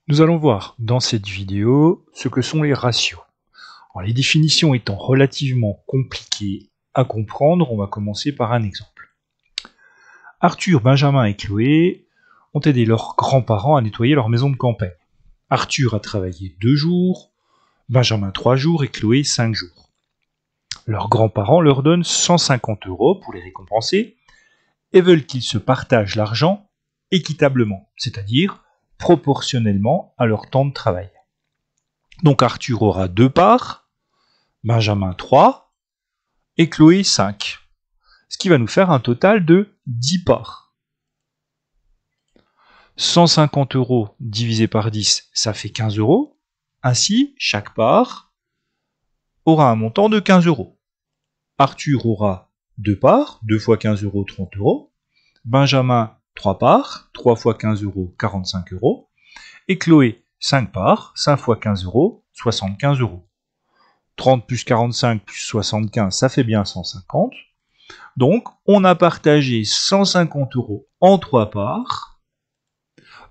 Nous allons voir dans cette vidéo ce que sont les ratios. Alors, les définitions étant relativement compliquées à comprendre, on va commencer par un exemple. Arthur, Benjamin et Chloé ont aidé leurs grands-parents à nettoyer leur maison de campagne. Arthur a travaillé 2 jours, Benjamin 3 jours et Chloé 5 jours. Leurs grands-parents leur donnent 150 € pour les récompenser et veulent qu'ils se partagent l'argent équitablement, c'est-à-dire proportionnellement à leur temps de travail. Donc Arthur aura 2 parts, Benjamin 3 et Chloé 5. Ce qui va nous faire un total de 10 parts. 150 € divisé par 10, ça fait 15 €. Ainsi, chaque part aura un montant de 15 €. Arthur aura 2 parts, 2 fois 15 €, 30 €. Benjamin, 3 parts, 3 fois 15 €, 45 €. Et Chloé, 5 parts, 5 fois 15 €, 75 €. 30 plus 45 plus 75, ça fait bien 150. Donc, on a partagé 150 € en 3 parts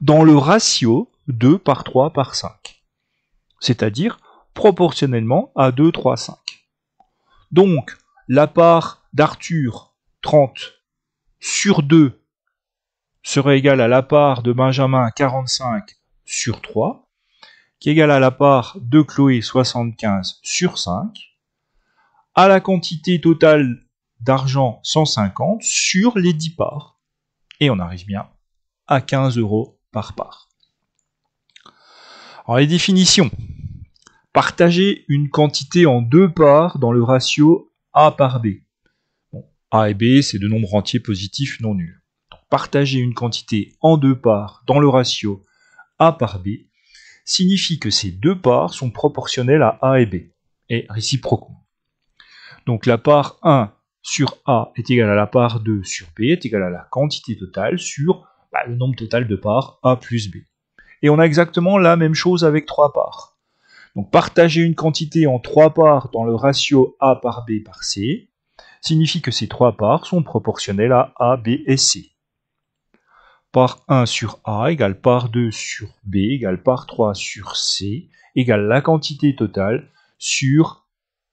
dans le ratio 2 par 3 par 5. C'est-à-dire proportionnellement à 2, 3, 5. Donc, la part d'Arthur, 30, sur 2, serait égale à la part de Benjamin, 45, sur 3, qui est égale à la part de Chloé, 75, sur 5, à la quantité totale d'argent, 150, sur les 10 parts. Et on arrive bien à 15 € par part. Alors les définitions. Partager une quantité en 2 parts dans le ratio A par B. Bon, A et B, c'est deux nombres entiers positifs non nuls. Donc, partager une quantité en 2 parts dans le ratio A par B signifie que ces 2 parts sont proportionnelles à A et B, et réciproquement. Donc la part 1 sur A est égale à la part 2 sur B, est égale à la quantité totale sur le nombre total de parts A plus B. Et on a exactement la même chose avec 3 parts. Donc partager une quantité en 3 parts dans le ratio A par B par C signifie que ces 3 parts sont proportionnelles à A, B et C. Part 1 sur A égale part 2 sur B égale part 3 sur C égale la quantité totale sur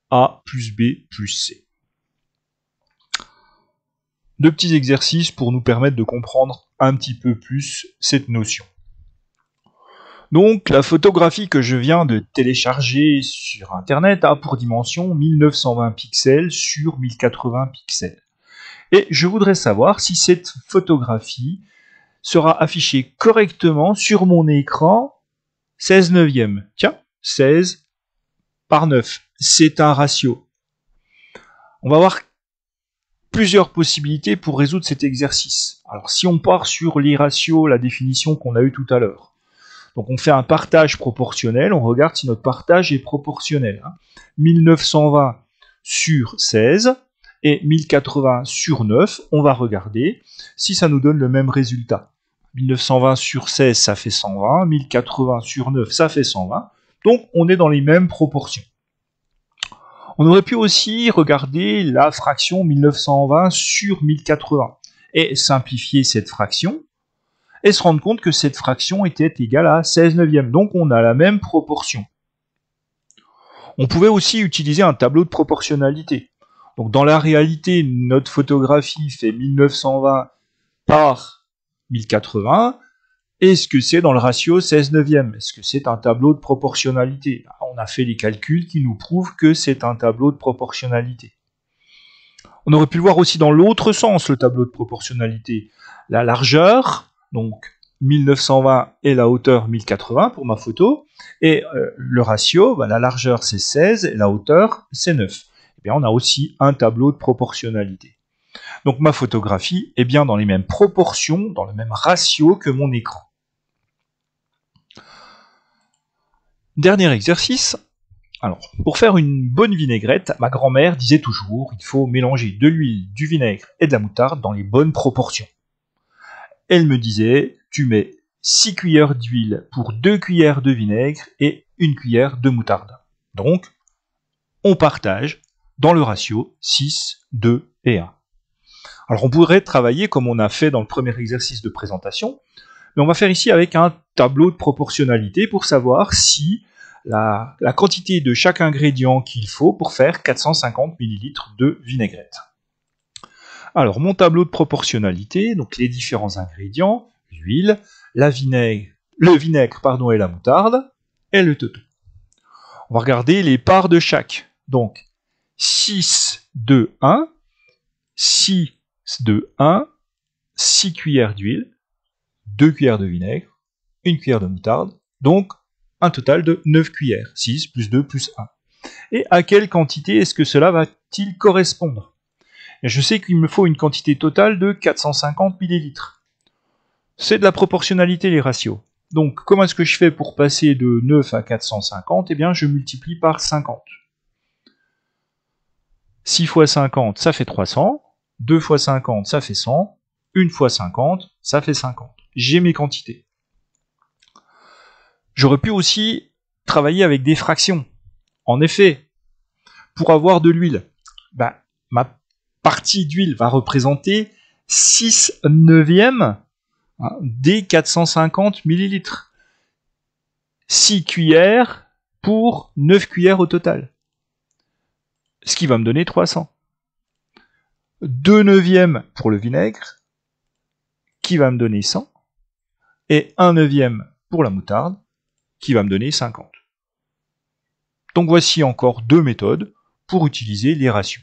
A plus B plus C. 2 petits exercices pour nous permettre de comprendre un petit peu plus cette notion. Donc la photographie que je viens de télécharger sur internet a pour dimension 1920 pixels sur 1080 pixels. Et je voudrais savoir si cette photographie sera affichée correctement sur mon écran 16 neuvième. Tiens, 16 par 9, c'est un ratio. On va voir plusieurs possibilités pour résoudre cet exercice. Alors si on part sur les ratios, la définition qu'on a eue tout à l'heure. Donc on fait un partage proportionnel, on regarde si notre partage est proportionnel. 1920 sur 16 et 1080 sur 9, on va regarder si ça nous donne le même résultat. 1920 sur 16, ça fait 120, 1080 sur 9, ça fait 120. Donc on est dans les mêmes proportions. On aurait pu aussi regarder la fraction 1920 sur 1080 et simplifier cette fraction et se rendre compte que cette fraction était égale à 16 neuvième. Donc on a la même proportion. On pouvait aussi utiliser un tableau de proportionnalité. Donc dans la réalité, notre photographie fait 1920 par 1080. Est-ce que c'est dans le ratio 16 neuvième? Est-ce que c'est un tableau de proportionnalité? On a fait les calculs qui nous prouvent que c'est un tableau de proportionnalité. On aurait pu le voir aussi dans l'autre sens, le tableau de proportionnalité. La largeur, donc 1920 et la hauteur 1080 pour ma photo, et le ratio, la largeur c'est 16 et la hauteur c'est 9. Et bien, on a aussi un tableau de proportionnalité. Donc ma photographie est bien dans les mêmes proportions, dans le même ratio que mon écran. Dernier exercice. Alors, pour faire une bonne vinaigrette, ma grand-mère disait toujours il faut mélanger de l'huile, du vinaigre et de la moutarde dans les bonnes proportions. Elle me disait tu mets 6 cuillères d'huile pour 2 cuillères de vinaigre et 1 cuillère de moutarde. Donc, on partage dans le ratio 6, 2 et 1. Alors on pourrait travailler comme on a fait dans le premier exercice de présentation, Mais on va faire ici avec un tableau de proportionnalité pour savoir si la quantité de chaque ingrédient qu'il faut pour faire 450 ml de vinaigrette. Alors, mon tableau de proportionnalité, donc les différents ingrédients, l'huile, le vinaigre et la moutarde, et le toton. On va regarder les parts de chaque. Donc, 6, 2, 1, 6, 2, 1, 6 cuillères d'huile, 2 cuillères de vinaigre, 1 cuillère de moutarde, donc un total de 9 cuillères, 6 plus 2 plus 1. Et à quelle quantité est-ce que cela va-t-il correspondre? Et je sais qu'il me faut une quantité totale de 450 ml. C'est de la proportionnalité les ratios. Donc comment est-ce que je fais pour passer de 9 à 450? Eh bien je multiplie par 50. 6 fois 50, ça fait 300. 2 fois 50, ça fait 100. 1 fois 50, ça fait 50. J'ai mes quantités. J'aurais pu aussi travailler avec des fractions. En effet, pour avoir de l'huile, ma partie d'huile va représenter 6 neuvièmes des 450 ml. 6 cuillères pour 9 cuillères au total. Ce qui va me donner 300. 2 neuvièmes pour le vinaigre, qui va me donner 100. Et 1 neuvième pour la moutarde, qui va me donner 50. Donc voici encore deux méthodes pour utiliser les rations.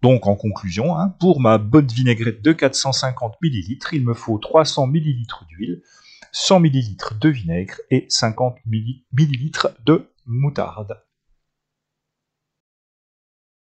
Donc en conclusion, pour ma bonne vinaigrette de 450 ml, il me faut 300 ml d'huile, 100 ml de vinaigre et 50 ml de moutarde.